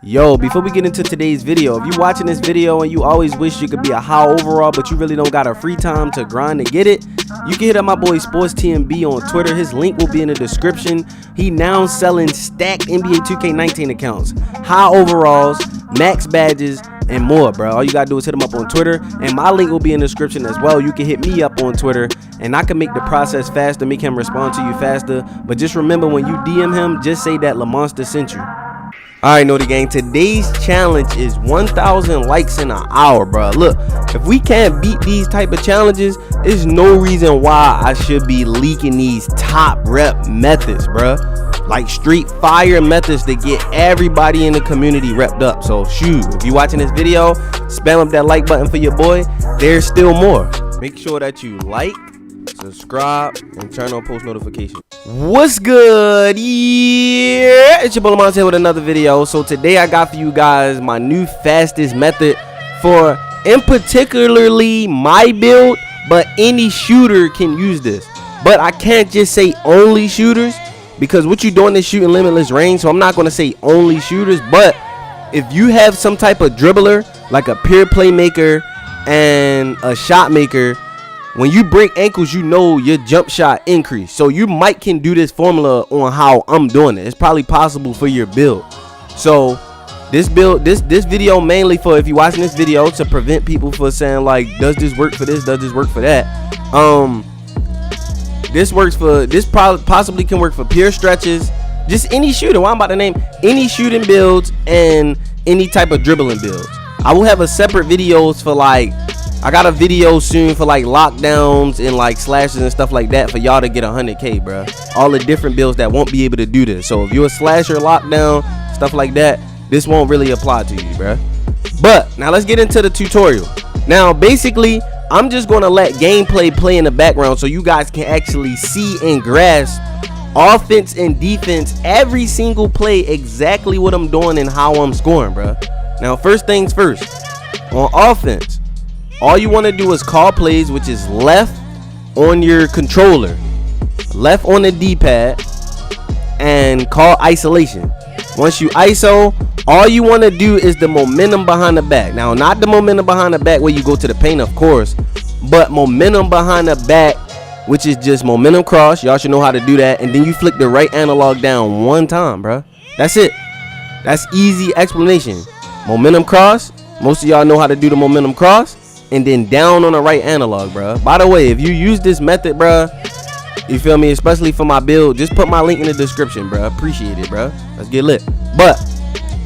Yo, before we get into today's video, if you're watching this video and you always wish you could be a high overall but you really don't got a free time to grind to get it, you can hit up my boy Sports TMB on Twitter. His link will be in the description. He now selling stacked NBA2K19 accounts, high overalls, max badges, and more, bro. All you gotta do is hit him up on Twitter, and my link will be in the description as well. You can hit me up on Twitter and I can make the process faster, make him respond to you faster. But just remember, when you DM him, just say that LaMonsta sent you. Alright, Naughty Gang, today's challenge is 1,000 likes in an hour, bro. Look, if we can't beat these type of challenges, there's no reason why I should be leaking these top rep methods, bro. Like street fire methods to get everybody in the community repped up. So shoot, if you're watching this video, spam up that like button for your boy. There's still more. Make sure that you like, subscribe, and turn on post notifications. What's good? Yeah, it's your boy LaMonsta here with another video. So today I got for you guys my new fastest method for, in particularly my build, but any shooter can use this. But I can't just say only shooters, because what you're doing is shooting limitless range. So I'm not going to say only shooters, but if you have some type of dribbler, like a pure playmaker and a shot maker, when you break ankles, you know your jump shot increase. So you might can do this formula on how I'm doing it. It's probably possible for your build. So this build, this video mainly for, if you're watching this video, to prevent people from saying like, does this work for this, does this work for that. This works for, this possibly can work for pure stretches, just any shooter. Well, I'm about to name any shooting builds and any type of dribbling builds. I will have a separate videos for, like, I got a video soon for like lockdowns and like slashes and stuff like that for y'all to get 100K, bro. All the different builds that won't be able to do this. So if you're a slasher, lockdown, stuff like that, this won't really apply to you, bro. But now let's get into the tutorial. Now basically, I'm just going to let gameplay play in the background so you guys can actually see and grasp offense and defense, every single play, exactly what I'm doing and how I'm scoring, bro. Now first things first, on offense, all you want to do is call plays, which is left on your controller, left on the D-pad, and call isolation. Once you ISO, all you want to do is the momentum behind the back. Now, not the momentum behind the back where you go to the paint, of course, but momentum behind the back, which is just momentum cross. Y'all should know how to do that. And then you flick the right analog down one time, bro. That's it. That's easy explanation. Momentum cross. Most of y'all know how to do the momentum cross. And then down on the right analog, bro. By the way, if you use this method, bro, you feel me, especially for my build, just put my link in the description, bro. Appreciate it, bro. Let's get lit. But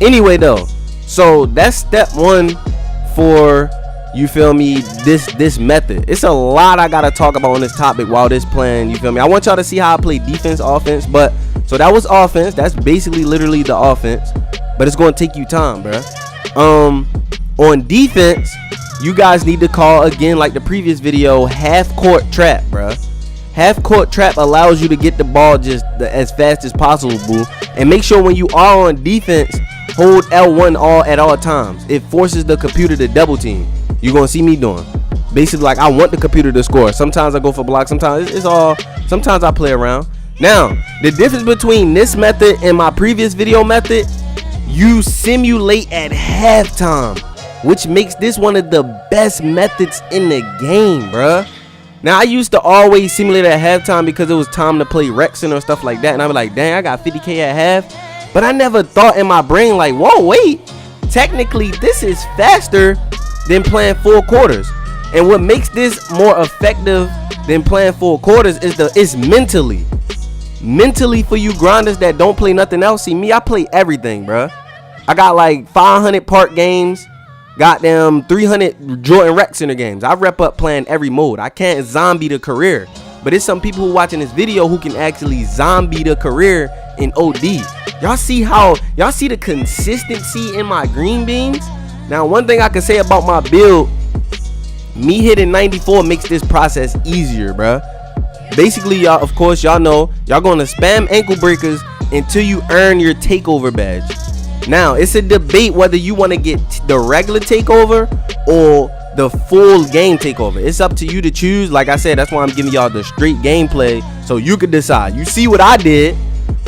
anyway, though, so that's step one for, you feel me, this method. It's a lot I gotta talk about on this topic while this playing, you feel me. I want y'all to see how I play defense, offense. But so that was offense. That's basically literally the offense, but it's gonna take you time, bro. On defense, you guys need to call, again, like the previous video, half court trap, bro. Half court trap allows you to get the ball just as fast as possible, boo. And make sure when you are on defense, hold L1 at all times. It forces the computer to double team. You're gonna see me doing basically, like, I want the computer to score. Sometimes I go for blocks, sometimes sometimes I play around. Now the difference between this method and my previous video method, you simulate at halftime, which makes this one of the best methods in the game, bruh. Now, I used to always simulate at halftime because it was time to play Rexing or stuff like that. And I'd be like, dang, I got 50K at half. But I never thought in my brain, like, whoa, wait. Technically, this is faster than playing full quarters. And what makes this more effective than playing full quarters is it's mentally. Mentally, for you grinders that don't play nothing else. See, me, I play everything, bruh. I got like 500 park games. Goddamn 300 Jordan Rex Center games. I rep up playing every mode. I can't zombie the career, but it's some people who watching this video who can actually zombie the career in OD. Y'all see the consistency in my green beans? Now, one thing I can say about my build, me hitting 94 makes this process easier, bruh. Basically, y'all, of course, y'all know y'all gonna spam ankle breakers until you earn your takeover badge. Now, it's a debate whether you want to get the regular takeover or the full game takeover. It's up to you to choose. Like I said, that's why I'm giving y'all the straight gameplay so you can decide. You see what I did,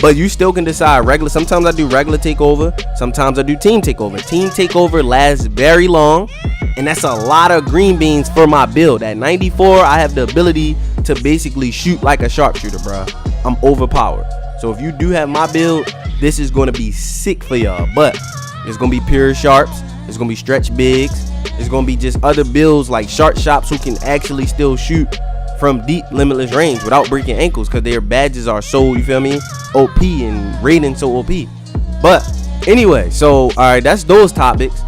But you still can decide regular. Sometimes I do regular takeover. Sometimes I do team takeover. Team takeover lasts very long, and that's a lot of green beans for my build. At 94, I have the ability to basically shoot like a sharpshooter, bro. I'm overpowered. So if you do have my build, this is going to be sick for y'all. But it's going to be pure sharps. It's going to be stretch bigs. It's going to be just other builds like sharp shops who can actually still shoot from deep limitless range without breaking ankles, because their badges are so, you feel me, OP, and rating so OP. But anyway, so all right, that's those topics.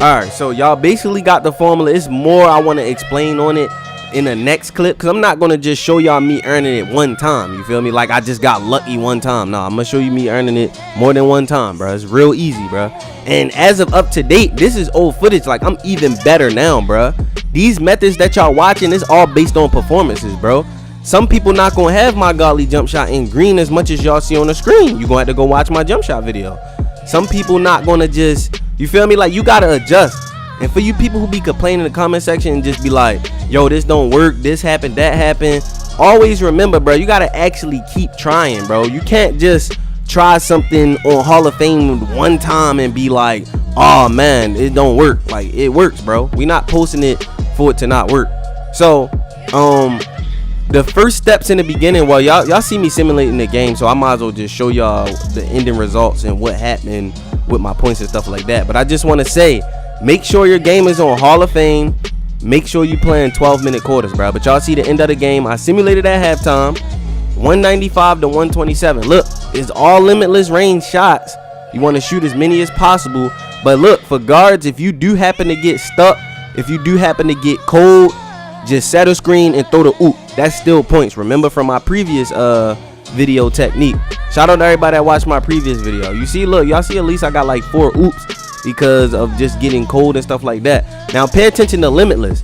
All right, so y'all basically got the formula. It's more I want to explain on it in the next clip, because I'm not going to just show y'all me earning it one time, you feel me, like I just got lucky one time. No, I'm going to show you me earning it more than one time, bro. It's real easy, bro. And as of up to date, this is old footage. Like, I'm even better now, bro. These methods that y'all watching is all based on performances, bro. Some people not going to have my godly jump shot in green as much as y'all see on the screen. You're going to have to go watch my jump shot video. Some people not going to just, you feel me, like you got to adjust. And for you people who be complaining in the comment section and just be like, yo, this don't work, this happened, that happened, always remember, bro, you gotta actually keep trying, bro. You can't just try something on Hall of Fame one time and be like, oh man, it don't work. Like, it works, bro. We not posting it for it to not work. So the first steps in the beginning, well, y'all see me simulating the game, so I might as well just show y'all the ending results and what happened with my points and stuff like that. But I just want to say, make sure your game is on Hall of Fame. Make sure you playing 12-minute quarters, bro. But y'all see the end of the game. I simulated at halftime, 195 to 127. Look, it's all limitless range shots. You want to shoot as many as possible. But look, for guards, if you do happen to get stuck, if you do happen to get cold, just set a screen and throw the oop. That's still points. Remember from my previous video technique. Shout out to everybody that watched my previous video. You see, look, y'all see at least I got like 4 oops because of just getting cold and stuff like that. Now pay attention to limitless.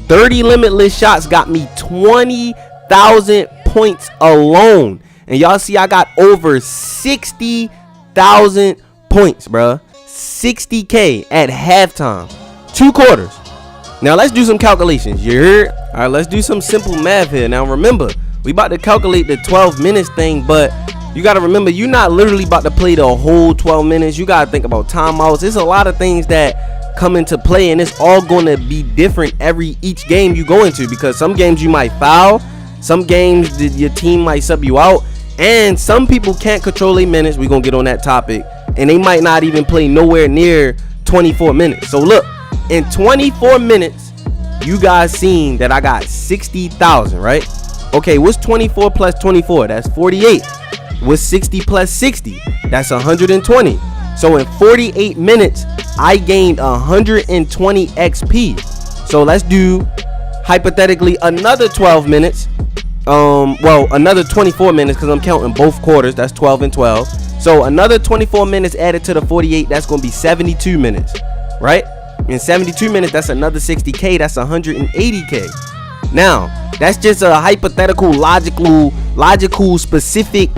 30 limitless shots got me 20,000 points alone, and y'all see I got over 60,000 points, bruh. 60k at halftime, 2 quarters. Now let's do some calculations. You heard? All right, let's do some simple math here. Now remember, we about to calculate the 12 minutes thing, but you got to remember, you're not literally about to play the whole 12 minutes. You got to think about timeouts. There's a lot of things that come into play, and it's all going to be different each game you go into, because some games you might foul, some games your team might sub you out, and some people can't control their minutes. We're going to get on that topic, and they might not even play nowhere near 24 minutes. So look, in 24 minutes, you guys seen that I got 60,000, right? Okay, what's 24 plus 24? That's 48. What's 60 plus 60? That's 120. So in 48 minutes, I gained 120 XP. So let's do hypothetically another 12 minutes. Well, another 24 minutes, because I'm counting both quarters. That's 12 and 12. So another 24 minutes added to the 48, that's going to be 72 minutes, right? In 72 minutes, that's another 60k. That's 180k. Now, that's just a hypothetical, logical, specific,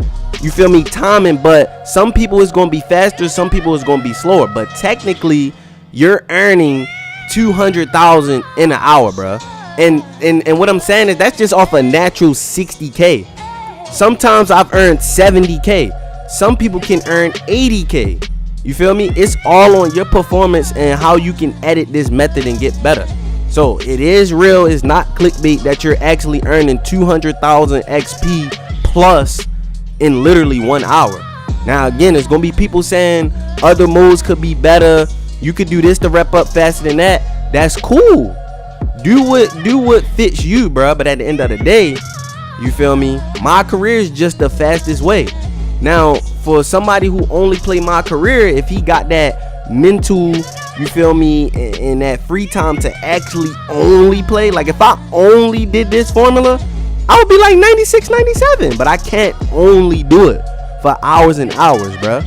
you feel me, timing. But some people is going to be faster, some people is going to be slower. But technically, you're earning 200,000 in an hour, bro. And what I'm saying is that's just off a natural 60k. Sometimes I've earned 70k. Some people can earn 80k. You feel me? It's all on your performance and how you can edit this method and get better. So it is real. It's not clickbait that you're actually earning 200,000 XP plus in literally 1 hour. Now again, there's gonna be people saying other modes could be better. You could do this to rep up faster than that. That's cool. Do what fits you, bro. But at the end of the day, you feel me, my career is just the fastest way. Now for somebody who only play my career, if he got that mental, you feel me, and that free time to actually only play, like if I only did this formula, I would be like 96, 97. But I can't only do it for hours and hours, bro.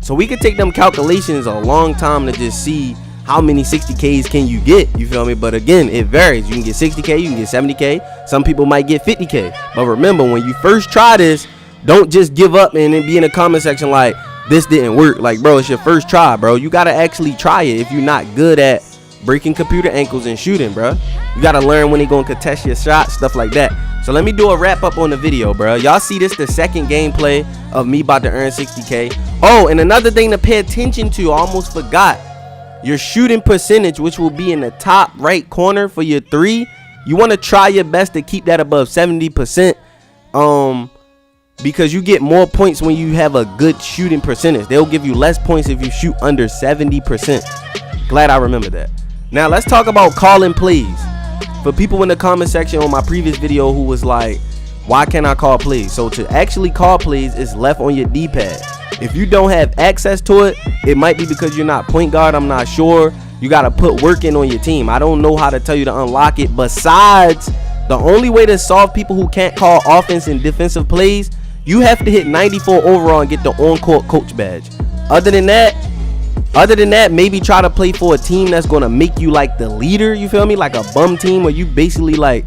So we could take them calculations a long time to just see how many 60Ks can you get, you feel me? But again, it varies. You can get 60K, you can get 70K. Some people might get 50K. But remember, when you first try this, don't just give up and then be in the comment section like, this didn't work. Like, bro, it's your first try, bro. You gotta actually try it if you're not good at breaking computer ankles and shooting, bro. You gotta learn when they're gonna contest your shot, stuff like that. So let me do a wrap up on the video, bro. Y'all see this the second gameplay of me about to earn 60K. Oh, and another thing to pay attention to, I almost forgot. Your shooting percentage, which will be in the top right corner for your 3. You want to try your best to keep that above 70%. Because you get more points when you have a good shooting percentage. They'll give you less points if you shoot under 70%. Glad I remember that. Now let's talk about calling plays. For people in the comment section on my previous video who was like, why can't I call plays? So to actually call plays is left on your D-pad. If you don't have access to it, it might be because you're not point guard. I'm not sure. You got to put work in on your team. I don't know how to tell you to unlock it. Besides, the only way to solve people who can't call offense and defensive plays, you have to hit 94 overall and get the on-court coach badge. Other than that, maybe try to play for a team that's going to make you like the leader, you feel me? Like a bum team where you basically like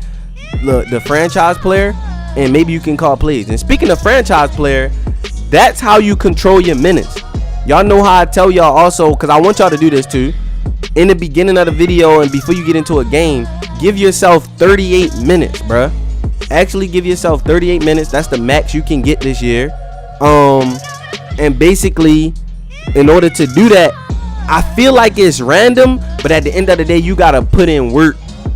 the franchise player, and maybe you can call plays. And speaking of franchise player, that's how you control your minutes. Y'all know how I tell y'all also, because I want y'all to do this too. In the beginning of the video and before you get into a game, give yourself 38 minutes, bruh. Actually give yourself 38 minutes. That's the max you can get this year. And basically, in order to do that, I feel like it's random, but at the end of the day, you gotta put in work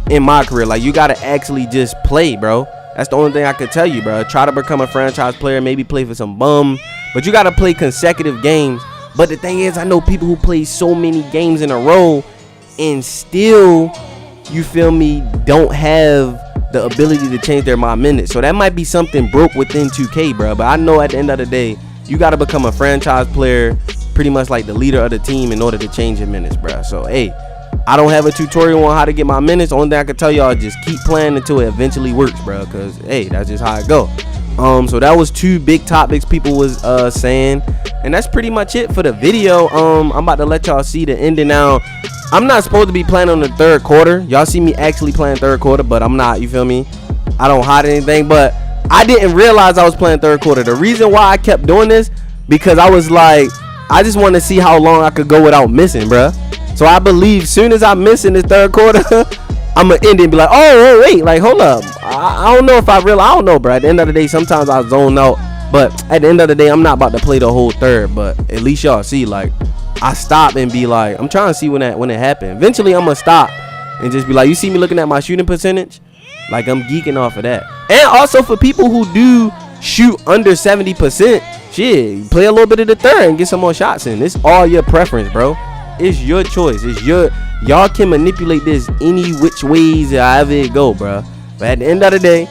in my career. Like, you gotta actually just play, bro. That's the only thing I could tell you, bro. Try to become a franchise player, maybe play for some bum, but you gotta play consecutive games. But the thing is, I know people who play so many games in a row and still, you feel me, don't have the ability to change their minutes. So that might be something broke within 2K, bro. But I know at the end of the day, you got to become a franchise player, pretty much like the leader of the team, in order to change your minutes, bro. So hey, I don't have a tutorial on how to get my minutes. Only thing I can tell y'all is just keep playing until it eventually works, bro. Because hey, that's just how it go. So that was 2 big topics people was saying, and that's pretty much it for the video. I'm about to let y'all see the ending now. I'm not supposed to be playing on the 3rd quarter. Y'all see me actually playing 3rd quarter, but I'm not, you feel me? I don't hide anything, but I didn't realize I was playing 3rd quarter. The reason why I kept doing this, because I was like, I just want to see how long I could go without missing, bruh. So I believe soon as I miss in this 3rd quarter, I'm going to end it and be like, oh, wait, like, hold up. I don't know if I don't know, bro. At the end of the day, sometimes I zone out. But at the end of the day, I'm not about to play the whole 3rd. But at least y'all see, like, I stop and be like, I'm trying to see when it happened. Eventually, I'm going to stop and just be like, you see me looking at my shooting percentage? Like, I'm geeking off of that. And also for people who do shoot under 70%, shit, play a little bit of the 3rd and get some more shots in. It's all your preference, bro. It's your choice. Y'all can manipulate this any which ways, however it go, bro. But at the end of the day,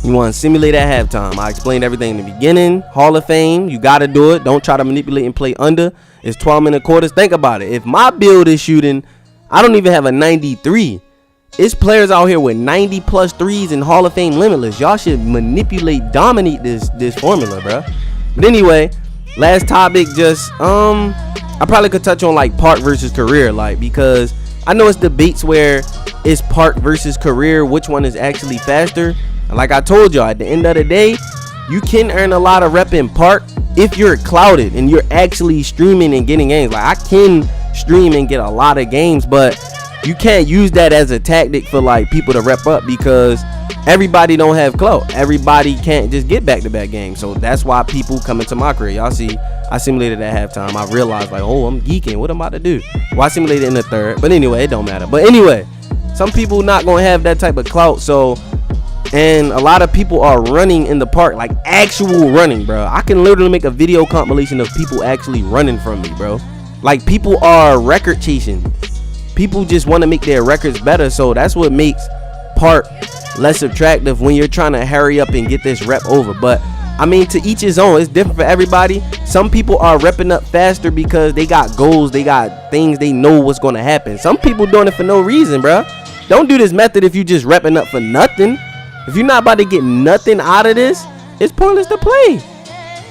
you want to simulate at halftime. I explained everything in the beginning. Hall of Fame, you got to do it. Don't try to manipulate and play under. It's 12-minute quarters. Think about it. If my build is shooting, I don't even have a 93. It's players out here with 90+ threes and Hall of Fame limitless. Y'all should manipulate, dominate this formula, bro. But anyway, last topic, just I probably could touch on like park versus career, like, because I know it's debates where it's park versus career, which one is actually faster. And like I told y'all, at the end of the day, you can earn a lot of rep in park if you're clouded and you're actually streaming and getting games. Like, I can stream and get a lot of games, but you can't use that as a tactic for like people to rep up, because everybody don't have clout. Everybody can't just get back-to-back games. So that's why people come into my career. Y'all see, I simulated at halftime. I realized like, oh, I'm geeking. What am I about to do? Well, I simulated in the 3rd. But anyway, it don't matter. But anyway, some people not going to have that type of clout. So, and a lot of people are running in the park, like actual running, bro. I can literally make a video compilation of people actually running from me, bro. Like, people are record chasing. People just want to make their records better. So that's what makes park less attractive when you're trying to hurry up and get this rep over. But I mean, to each his own. It's different for everybody. Some people are repping up faster because they got goals, they got things, they know what's going to happen. Some people doing it for no reason, bro. Don't do this method if you just repping up for nothing. If you're not about to get nothing out of this, it's pointless to play.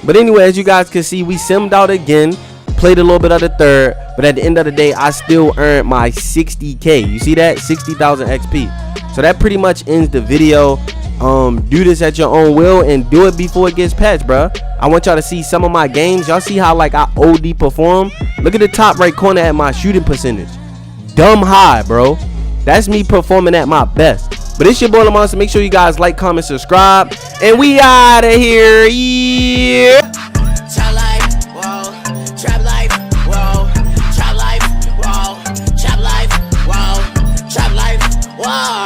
But anyway, as you guys can see, we simmed out again, played a little bit of the 3rd, but at the end of the day, I still earned my 60K. You see that? 60,000 XP. So that pretty much ends the video. Do this at your own will and do it before it gets patched, bro. I want y'all to see some of my games. Y'all see how like I OD perform? Look at the top right corner at my shooting percentage. Dumb high, bro. That's me performing at my best. But it's your boy LaMonsta. Make sure you guys like, comment, subscribe, and we out of here. Yeah. Trap life, whoa. Trap life, whoa. Trap life, whoa. Trap life, whoa. Trap life, whoa.